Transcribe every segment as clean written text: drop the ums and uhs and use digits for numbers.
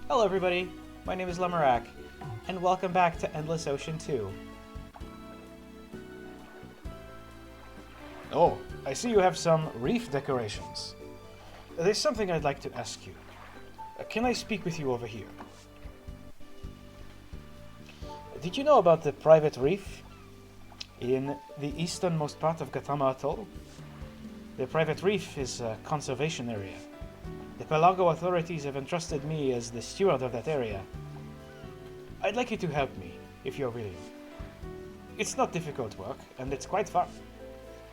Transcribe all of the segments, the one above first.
Hello everybody, my name is Lemorack, and welcome back to Endless Ocean 2. Oh, I see you have some reef decorations. There's something I'd like to ask you. Can I speak with you over here? Did you know about the private reef in the easternmost part of Gatama Atoll? The private reef is a conservation area. The Pelago authorities have entrusted me as the steward of that area. I'd like you to help me, if you're willing. It's not difficult work, and it's quite fun.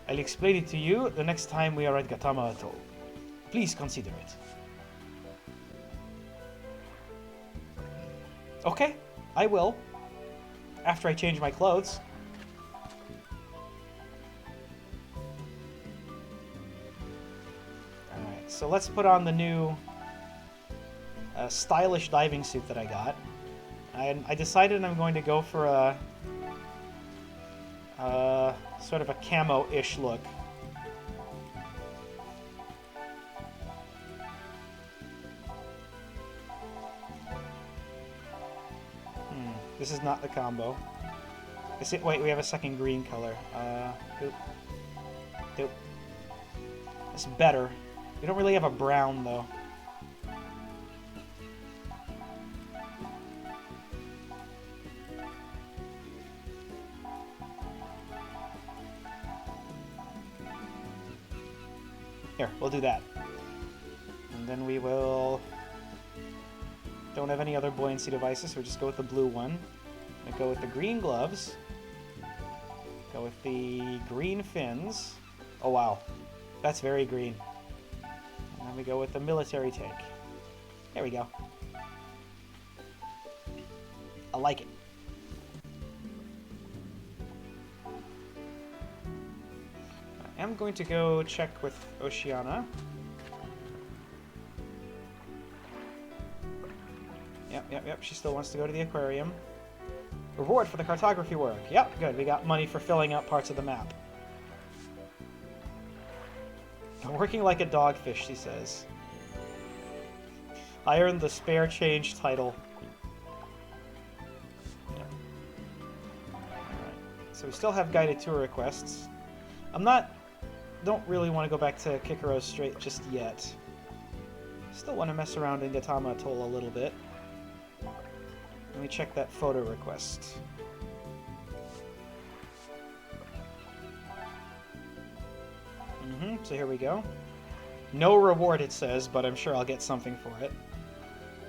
I'll explain it to you the next time we are at Gatama Atoll. Please consider it. Okay, I will. After I change my clothes. Alright, so let's put on the new stylish diving suit that I got. I decided I'm going to go for a sort of a camo-ish look. This is not the combo. Wait, we have a second green color. Oop. Oop. It's better. We don't really have a brown, though. Here, we'll do that. And then we will... Don't have any other buoyancy devices, so we'll just go with the blue one. We'll go with the green gloves. Go with the green fins. Oh wow, that's very green. And then we go with the military tank. There we go. I like it. I am going to go check with Oceana. Yep, she still wants to go to the aquarium. Reward for the cartography work. Yep, good. We got money for filling out parts of the map. Working like a dogfish, she says. I earned the spare change title. Yep. Alright, so we still have guided tour requests. Don't really want to go back to Kikoro Strait just yet. Still want to mess around in Gatama Atoll a little bit. Let me check that photo request. So here we go. No reward, it says, but I'm sure I'll get something for it.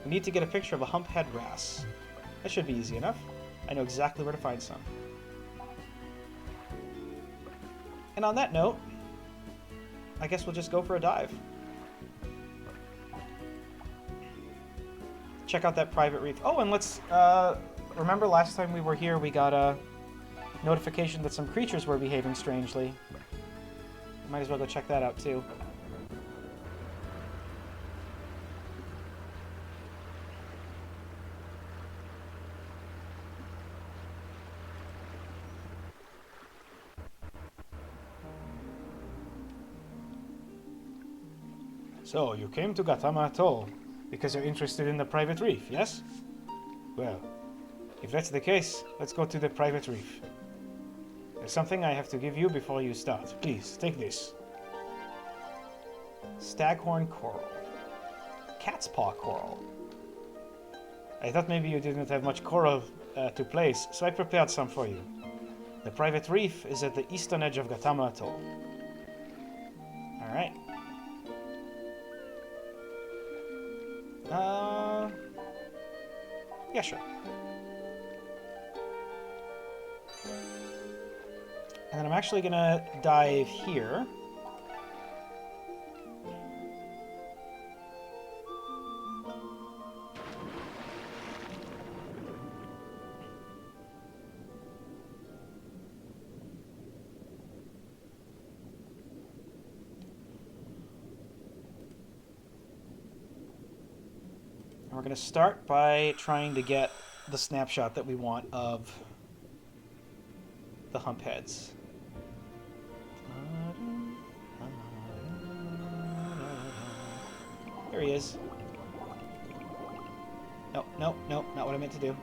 We need to get a picture of a humphead wrasse. That should be easy enough. I know exactly where to find some. And on that note, I guess we'll just go for a dive. Check out that private reef. Oh, and let's... remember last time we were here, we got a notification that some creatures were behaving strangely. Might as well go check that out, too. So, you came to Gatama Atoll because you're interested in the private reef, yes? Well, if that's the case, let's go to the private reef. There's something I have to give you before you start. Please, take this. Staghorn coral. Cat's paw coral. I thought maybe you didn't have much coral to place, so I prepared some for you. The private reef is at the eastern edge of Gatama Atoll. Alright. Yeah, sure. And then I'm actually gonna dive here. And we're gonna start by trying to get the snapshot that we want of the hump heads. There he is. Nope, nope, not what I meant to do.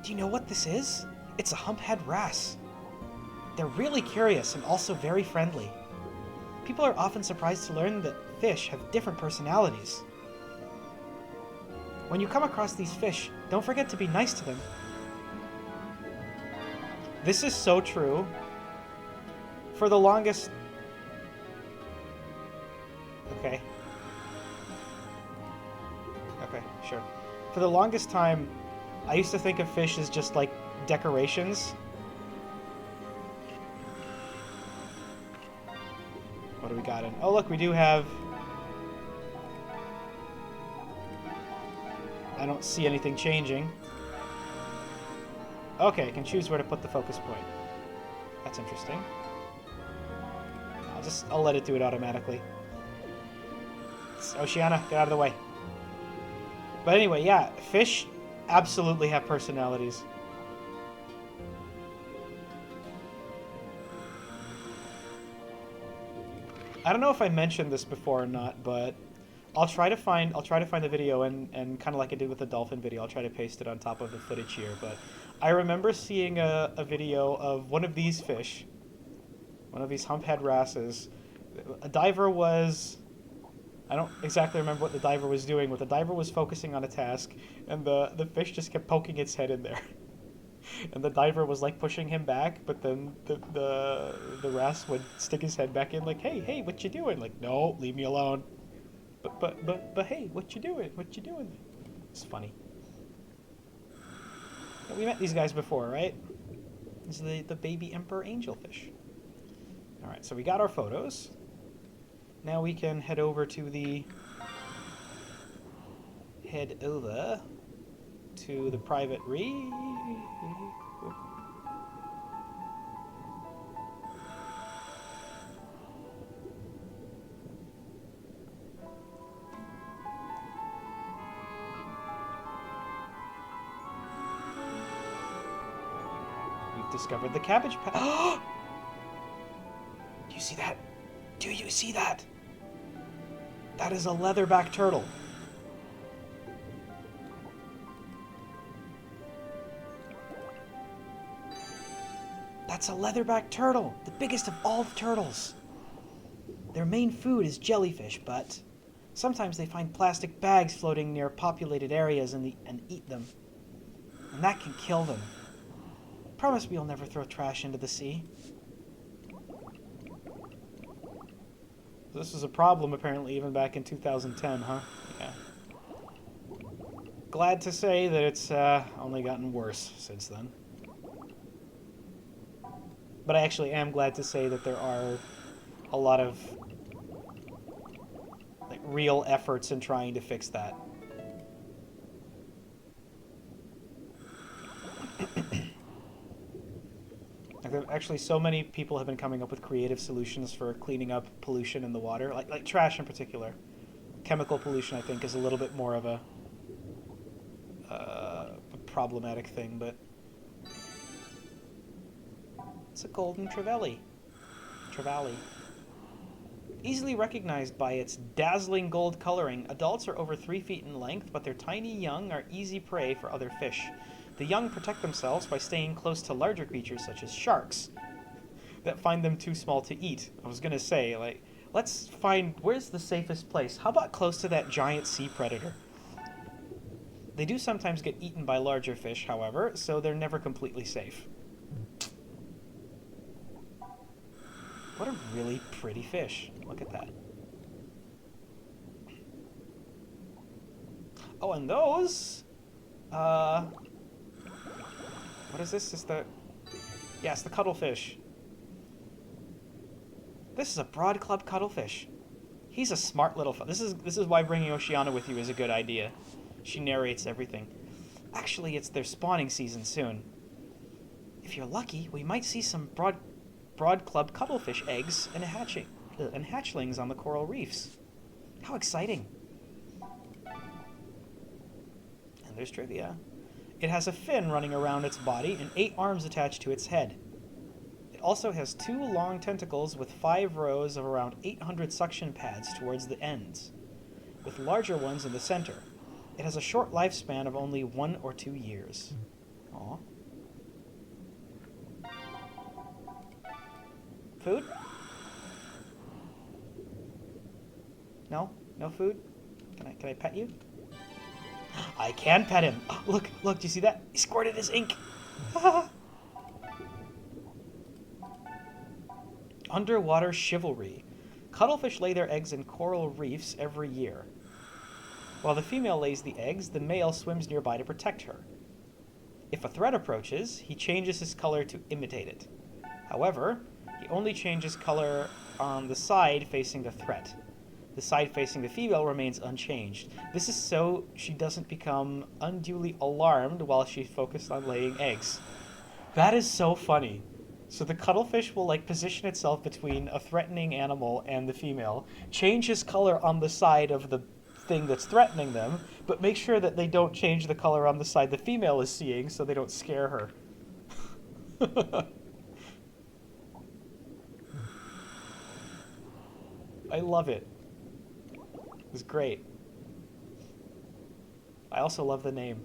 Do you know what this is? It's a humphead wrasse. They're really curious and also very friendly. People are often surprised to learn that fish have different personalities. When you come across these fish, don't forget to be nice to them. This is so true. For the longest... Okay. Okay, sure. For the longest time, I used to think of fish as just like decorations. What do we got in? Oh, look, we do have... I don't see anything changing. Okay, I can choose where to put the focus point. That's interesting. I'll let it do it automatically. It's Oceana, get out of the way. But anyway, yeah, fish absolutely have personalities. I don't know if I mentioned this before or not, but I'll try to find the video and kind of like I did with the dolphin video, I'll try to paste it on top of the footage here. But I remember seeing a video of one of these fish, one of these humphead wrasses. A diver was... I don't exactly remember what the diver was doing, but the diver was focusing on a task, and the fish just kept poking its head in there. And the diver was like pushing him back, but then the wrasse would stick his head back in like, hey, what you doing? Like, no, leave me alone. But hey, what you doing? What you doing? It's funny. Yeah, we met these guys before, right? This is the baby emperor angelfish. All right, so we got our photos. Now we can head over to the private reef. We've discovered the cabbage patch. Do you see that? Do you see that? That is a leatherback turtle. That's a leatherback turtle, the biggest of all the turtles. Their main food is jellyfish, but sometimes they find plastic bags floating near populated areas and eat them. And that can kill them. Promise me you'll never throw trash into the sea. This was a problem, apparently, even back in 2010, huh? Yeah. Glad to say that it's only gotten worse since then. But I actually am glad to say that there are a lot of like real efforts in trying to fix that. Actually, so many people have been coming up with creative solutions for cleaning up pollution in the water, like trash in particular. Chemical pollution, I think, is a little bit more of a problematic thing, but it's a golden trevally. Easily recognized by its dazzling gold coloring, adults are over 3 feet in length, but their tiny young are easy prey for other fish. The young protect themselves by staying close to larger creatures such as sharks that find them too small to eat. I was gonna say, like, let's find, where's the safest place? How about close to that giant sea predator? They do sometimes get eaten by larger fish, however, so they're never completely safe. What a really pretty fish. Look at that. Oh, and those... what is this? Is the... Yeah, it's the cuttlefish. This is a broad-club cuttlefish. He's a smart little... This is why bringing Oceana with you is a good idea. She narrates everything. Actually, it's their spawning season soon. If you're lucky, we might see some broad-club cuttlefish eggs and hatchlings on the coral reefs. How exciting. And there's trivia. It has a fin running around its body and 8 arms attached to its head. It also has 2 long tentacles with 5 rows of around 800 suction pads towards the ends, with larger ones in the center. It has a short lifespan of only 1 or 2 years. Aw. Food? No? No food? Can I pet you? I can pet him! Oh, look, do you see that? He squirted his ink! Underwater chivalry. Cuttlefish lay their eggs in coral reefs every year. While the female lays the eggs, the male swims nearby to protect her. If a threat approaches, he changes his color to imitate it. However, he only changes color on the side facing the threat. The side facing the female remains unchanged. This is so she doesn't become unduly alarmed while she's focused on laying eggs. That is so funny. So the cuttlefish will like position itself between a threatening animal and the female, change his color on the side of the thing that's threatening them, but make sure that they don't change the color on the side the female is seeing so they don't scare her. I love it. It's great. I also love the name.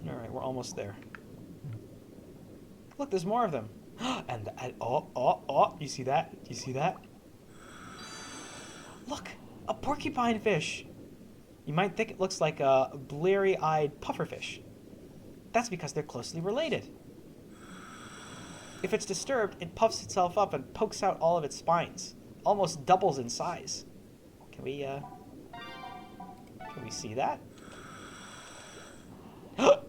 Alright, we're almost there. Look, there's more of them. And you see that? Do you see that? Look, a porcupine fish. You might think it looks like a bleary-eyed pufferfish. That's because they're closely related. If it's disturbed, it puffs itself up and pokes out all of its spines. Almost doubles in size. Can we see that? Look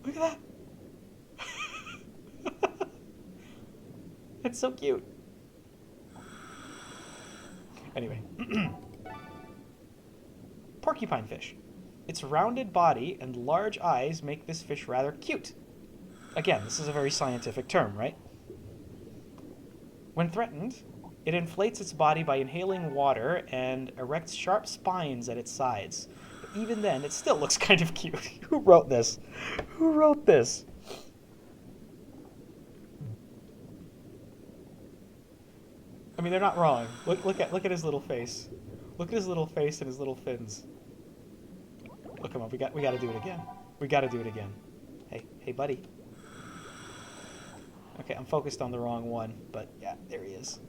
at that! It's so cute. Anyway. Porcupine fish. Its rounded body and large eyes make this fish rather cute. Again, this is a very scientific term, right? When threatened, it inflates its body by inhaling water and erects sharp spines at its sides. But even then, it still looks kind of cute. Who wrote this? Who wrote this? I mean, they're not wrong. Look at his little face. Look at his little face and his little fins. Look him up. We got to do it again. We got to do it again. Hey, buddy. Okay, I'm focused on the wrong one, but yeah, there he is.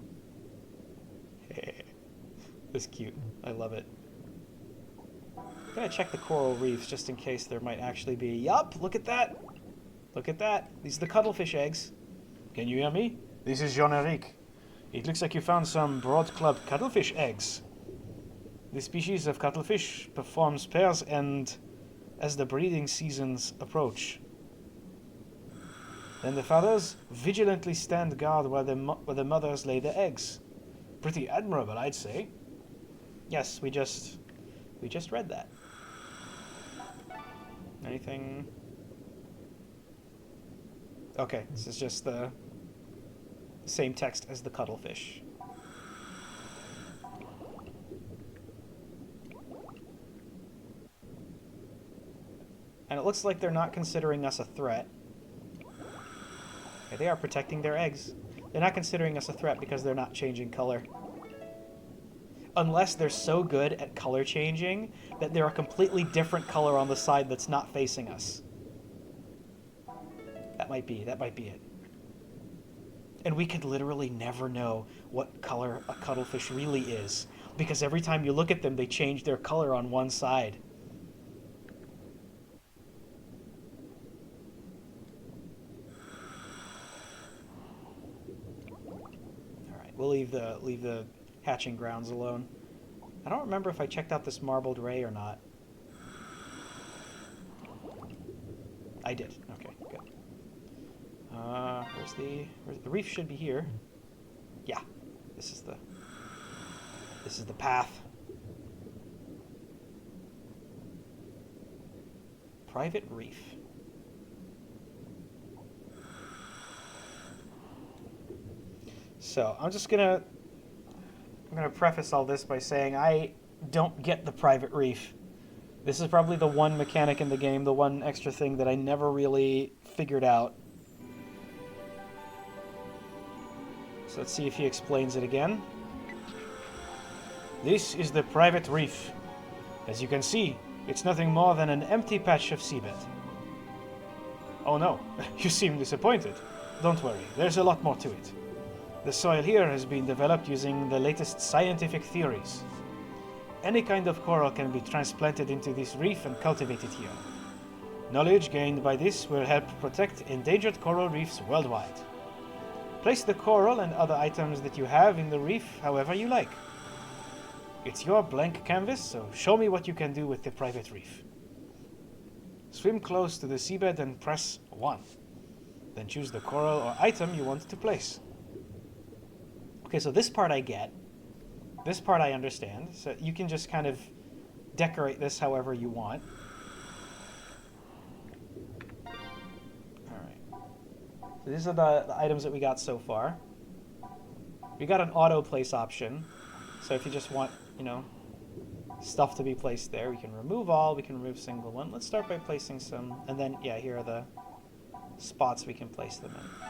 This is cute. I love it. I'm gonna check the coral reefs just in case there might actually be. Yup, look at that. Look at that. These are the cuttlefish eggs. Can you hear me? This is Jean-Eric. It looks like you found some broad-club cuttlefish eggs. The species of cuttlefish performs pairs and as the breeding seasons approach. Then the fathers vigilantly stand guard where the mothers lay their eggs. Pretty admirable, I'd say. Yes, we just read that. Anything? Okay, this is just the same text as the cuttlefish. And it looks like they're not considering us a threat. Okay, they are protecting their eggs. They're not considering us a threat because they're not changing color. Unless they're so good at color changing that they're a completely different color on the side that's not facing us. That might be it. And we could literally never know what color a cuttlefish really is, because every time you look at them, they change their color on one side. Alright, we'll leave the hatching grounds alone. I don't remember if I checked out this marbled ray or not. I did. Okay, good. Where's the reef should be here. Yeah. This is the path. Private reef. So, I'm gonna preface all this by saying I don't get the private reef. This is probably the one mechanic in the game, the one extra thing that I never really figured out. So let's see if he explains it again. This is the private reef. As you can see, it's nothing more than an empty patch of seabed. Oh no, you seem disappointed. Don't worry, there's a lot more to it. The soil here has been developed using the latest scientific theories. Any kind of coral can be transplanted into this reef and cultivated here. Knowledge gained by this will help protect endangered coral reefs worldwide. Place the coral and other items that you have in the reef however you like. It's your blank canvas, so show me what you can do with the private reef. Swim close to the seabed and press 1. Then choose the coral or item you want to place. Okay, so this part I get. This part I understand. So you can just kind of decorate this however you want. Alright. So these are the items that we got so far. We got an auto place option. So if you just want, you know, stuff to be placed there, we can remove all, we can remove single one. Let's start by placing some, and then, yeah, here are the spots we can place them in.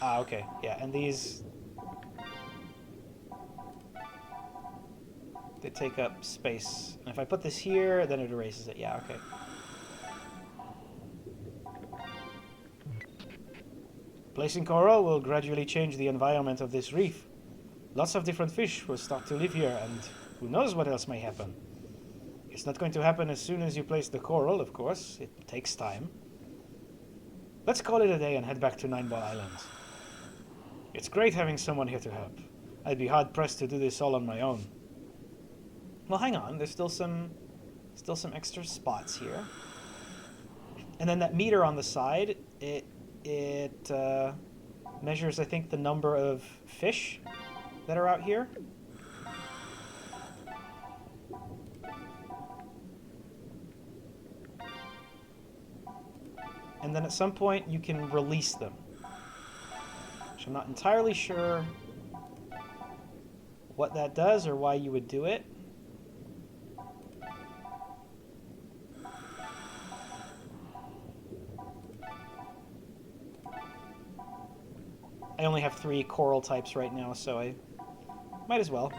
Ah, okay, yeah, and these, they take up space. And if I put this here, then it erases it. Yeah, okay. Placing coral will gradually change the environment of this reef. Lots of different fish will start to live here, and who knows what else may happen. It's not going to happen as soon as you place the coral, of course. It takes time. Let's call it a day and head back to Nineball Island. It's great having someone here to help. I'd be hard-pressed to do this all on my own. Well, hang on. There's still some extra spots here. And then that meter on the side, it measures, I think, the number of fish that are out here. And then at some point you can release them. Which I'm not entirely sure what that does or why you would do it. I only have 3 coral types right now, so I might as well.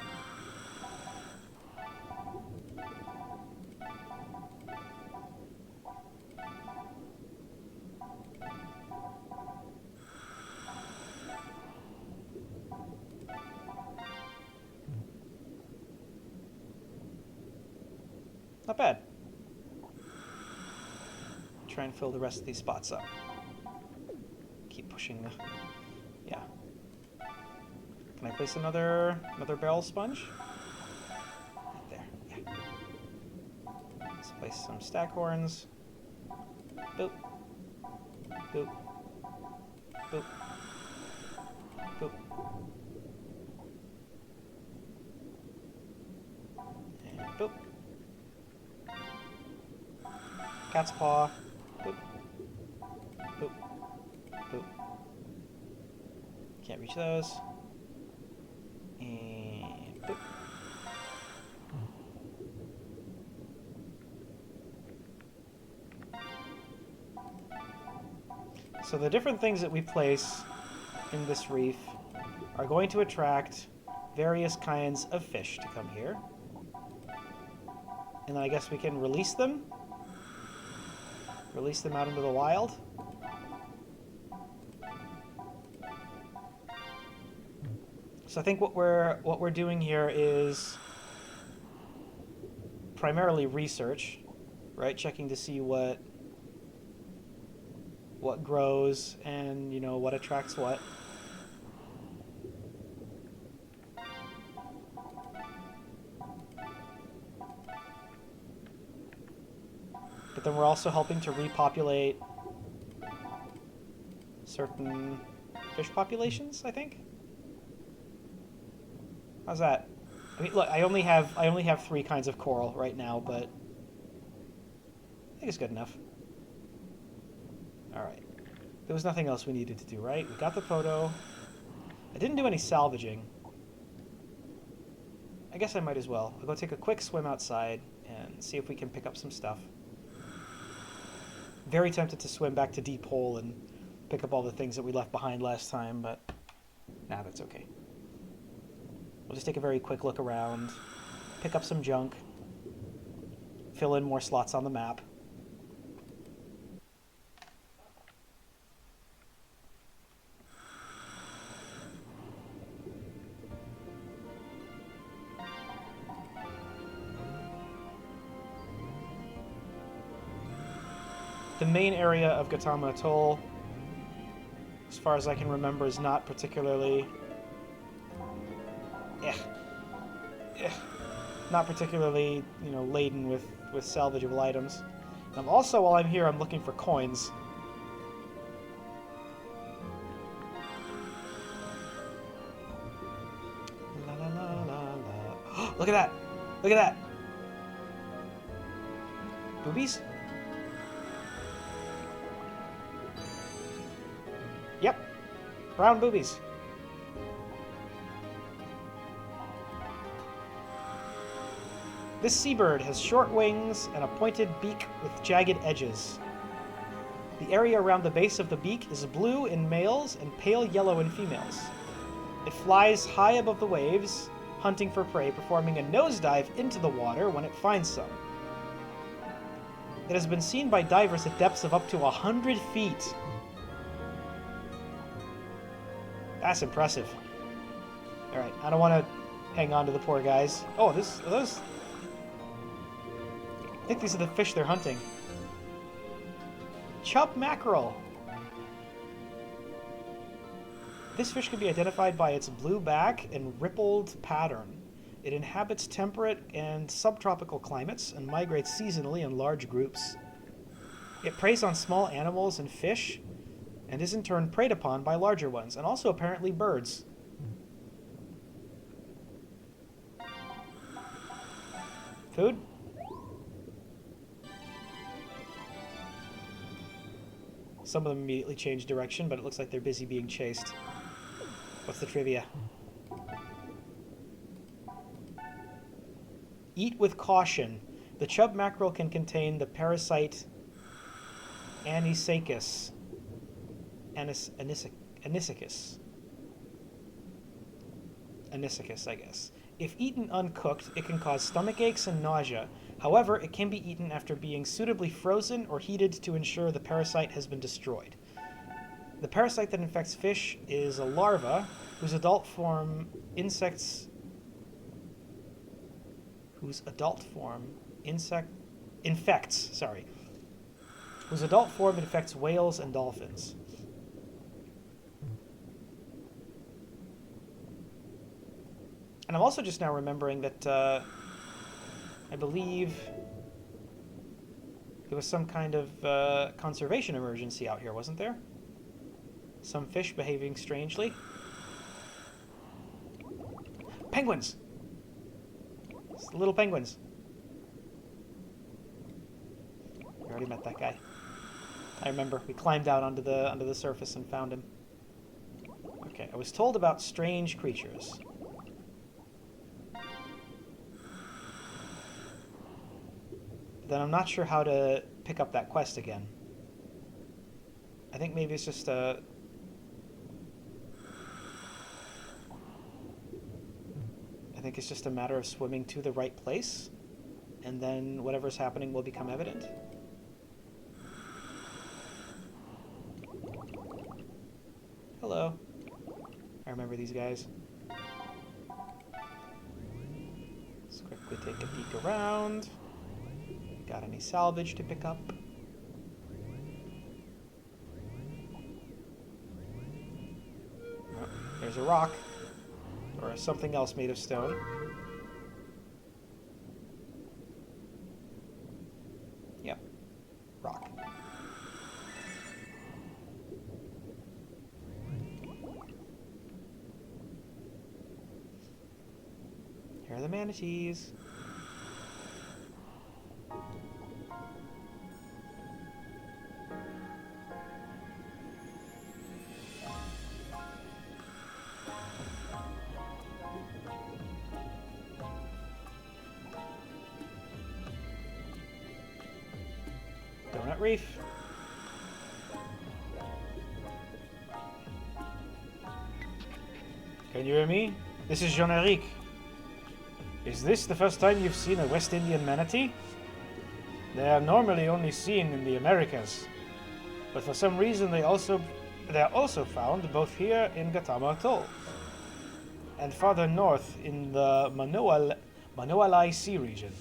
Not bad. Try and fill the rest of these spots up. Keep pushing the... Yeah. Can I place another barrel sponge? Right there, yeah. Let's place some staghorns. Boop. Boop. Boop. Boop. And boop. Cat's paw. Boop. Boop. Boop. Can't reach those. And boop. So the different things that we place in this reef are going to attract various kinds of fish to come here. And then I guess we can release them. Release them out into the wild. So I think what we're doing here is primarily research, right? Checking to see what grows and, you know, what attracts what. But then we're also helping to repopulate certain fish populations, I think. How's that? I mean, look, I only have 3 kinds of coral right now, but I think it's good enough. All right. There was nothing else we needed to do, right? We got the photo. I didn't do any salvaging. I guess I might as well. I'll go take a quick swim outside and see if we can pick up some stuff. Very tempted to swim back to Deep Hole and pick up all the things that we left behind last time, but nah, that's okay. We'll just take a very quick look around, pick up some junk, fill in more slots on the map. The main area of Gautama Atoll, as far as I can remember, is not particularly... not particularly, you know, laden with salvageable items. And also, while I'm here, I'm looking for coins. La la la la la. Look at that! Look at that! Boobies? Yep. Brown boobies. This seabird has short wings and a pointed beak with jagged edges. The area around the base of the beak is blue in males and pale yellow in females. It flies high above the waves, hunting for prey, performing a nosedive into the water when it finds some. It has been seen by divers at depths of up to 100 feet. That's impressive. Alright, I don't want to hang on to the poor guys. Oh, are those... I think these are the fish they're hunting. Chub mackerel. This fish can be identified by its blue back and rippled pattern. It inhabits temperate and subtropical climates and migrates seasonally in large groups. It preys on small animals and fish, and is in turn preyed upon by larger ones, and also apparently birds. Food? Some of them immediately change direction, but it looks like they're busy being chased. What's the trivia? Eat with caution. The chub mackerel can contain the parasite Anisakis. Anisakis, I guess. If eaten uncooked, it can cause stomach aches and nausea. However, it can be eaten after being suitably frozen or heated to ensure the parasite has been destroyed. The parasite that infects fish is a larva whose adult form infects whose adult form infects whales and dolphins. And I'm also just now remembering that I believe there was some kind of conservation emergency out here, wasn't there? Some fish behaving strangely. Penguins! It's the little penguins. I already met that guy. I remember. We climbed out onto the surface and found him. Okay, I was told about strange creatures. Then I'm not sure how to pick up that quest again. I think maybe it's just a... I think it's just a matter of swimming to the right place, and then whatever's happening will become evident. Hello. I remember these guys. Let's quickly take a peek around. Got any salvage to pick up? Oh, there's a rock. Or something else made of stone. Yep. Rock. Here are the manatees. Donut Reef. Can you hear me? This is Jean-Eric. Is this the first time you've seen a West Indian manatee? They are normally only seen in the Americas, but for some reason they are also found both here in Gautama Atoll and farther north in the Manoalai Sea region.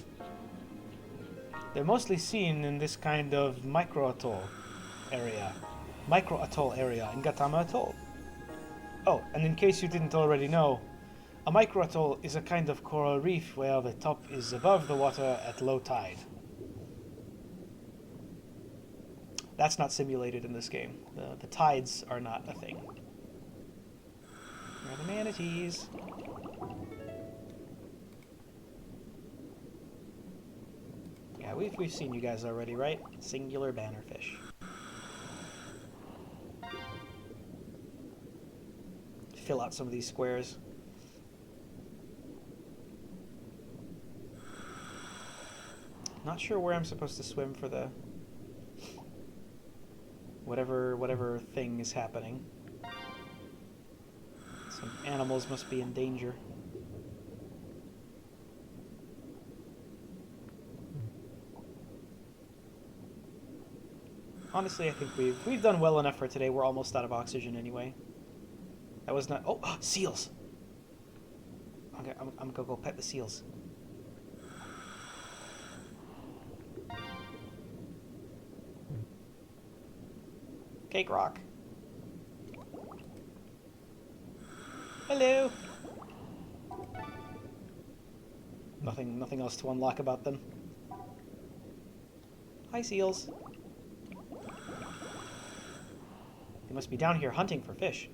They're mostly seen in this kind of micro-atoll area in Gautama Atoll. Oh, and in case you didn't already know, a micro-atoll is a kind of coral reef where the top is above the water at low tide. That's not simulated in this game. The tides are not a thing. Where are the manatees? Yeah, we've seen you guys already, right? Singular bannerfish. Fill out some of these squares. Not sure where I'm supposed to swim for the whatever thing is happening. Some animals must be in danger. Honestly, I think we've done well enough for today. We're almost out of oxygen anyway. That was not... Oh, seals! Okay, I'm gonna go pet the seals. Cake Rock. Hello! Nothing else to unlock about them. Hi, seals. They must be down here hunting for fish.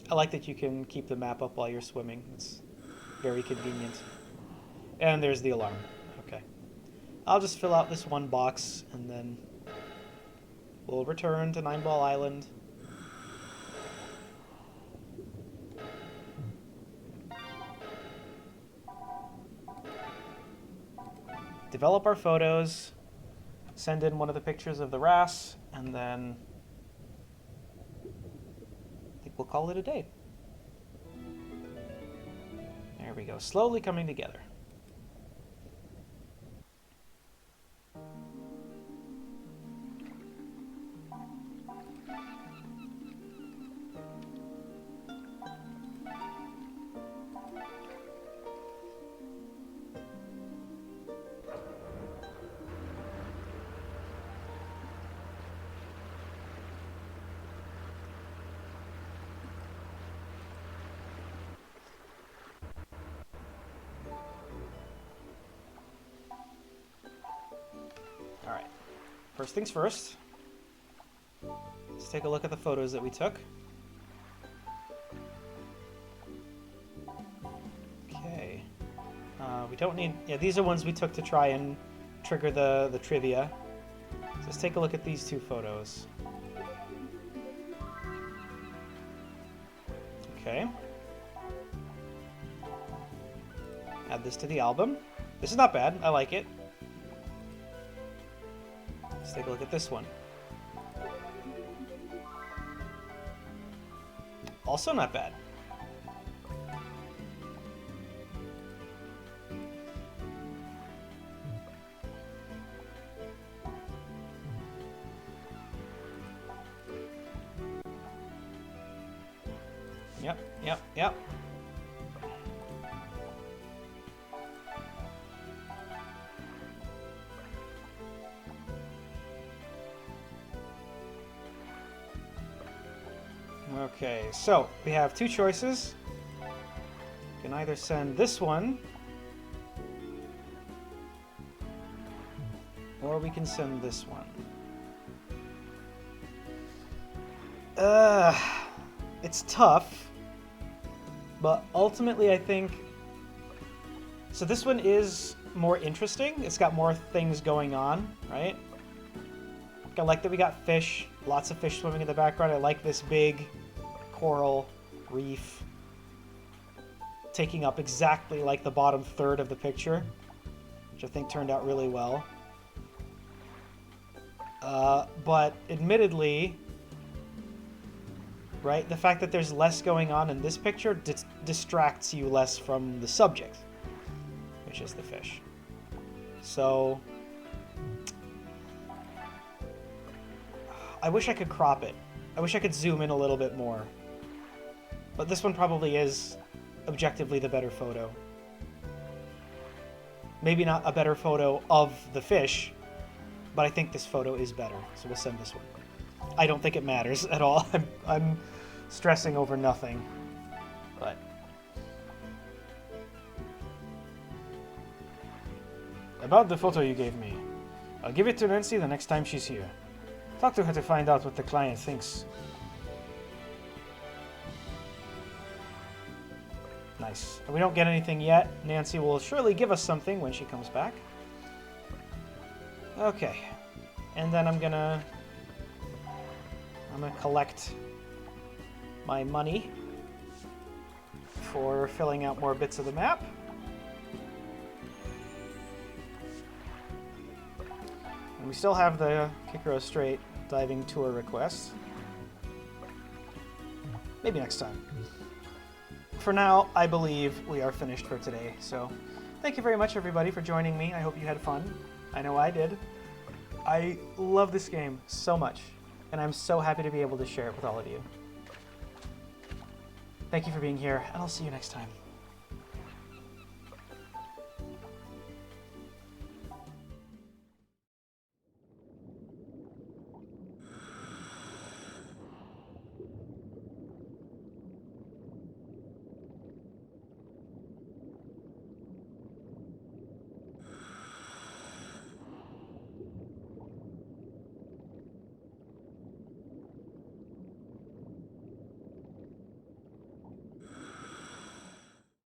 I like that you can keep the map up while you're swimming. It's very convenient. And there's the alarm. Okay. I'll just fill out this one box, and then we'll return to Nine Ball Island. Develop our photos, send in one of the pictures of the wrasse, and then I think we'll call it a day. There we go, slowly coming together. Alright, first things first, let's take a look at the photos that we took. Okay, we don't need, yeah, these are ones we took to try and trigger the trivia. So let's take a look at these two photos. Okay. Add this to the album. This is not bad, I like it. Let's take a look at this one. Also not bad. Yep. Okay, so we have two choices. We can either send this one, or we can send this one. It's tough, but ultimately I think... So this one is more interesting. It's got more things going on, right? I like that we got fish, lots of fish swimming in the background. I like this big coral reef taking up exactly like the bottom third of the picture, which I think turned out really well. But admittedly, right, the fact that there's less going on in this picture distracts you less from the subject, which is the fish. So I wish I could crop it. I wish I could zoom in a little bit more. But this one probably is objectively the better photo. Maybe not a better photo of the fish, but I think this photo is better. So we'll send this one. I don't think it matters at all. I'm stressing over nothing. But about the photo you gave me, I'll give it to Nancy the next time she's here. Talk to her to find out what the client thinks. Nice. We don't get anything yet. Nancy will surely give us something when she comes back. Okay. And then I'm gonna collect my money for filling out more bits of the map. And we still have the Kikero Strait diving tour request. Maybe next time. For now, I believe we are finished for today. So thank you very much, everybody, for joining me. I hope you had fun. I know I did. I love this game so much, and I'm so happy to be able to share it with all of you. Thank you for being here, and I'll see you next time.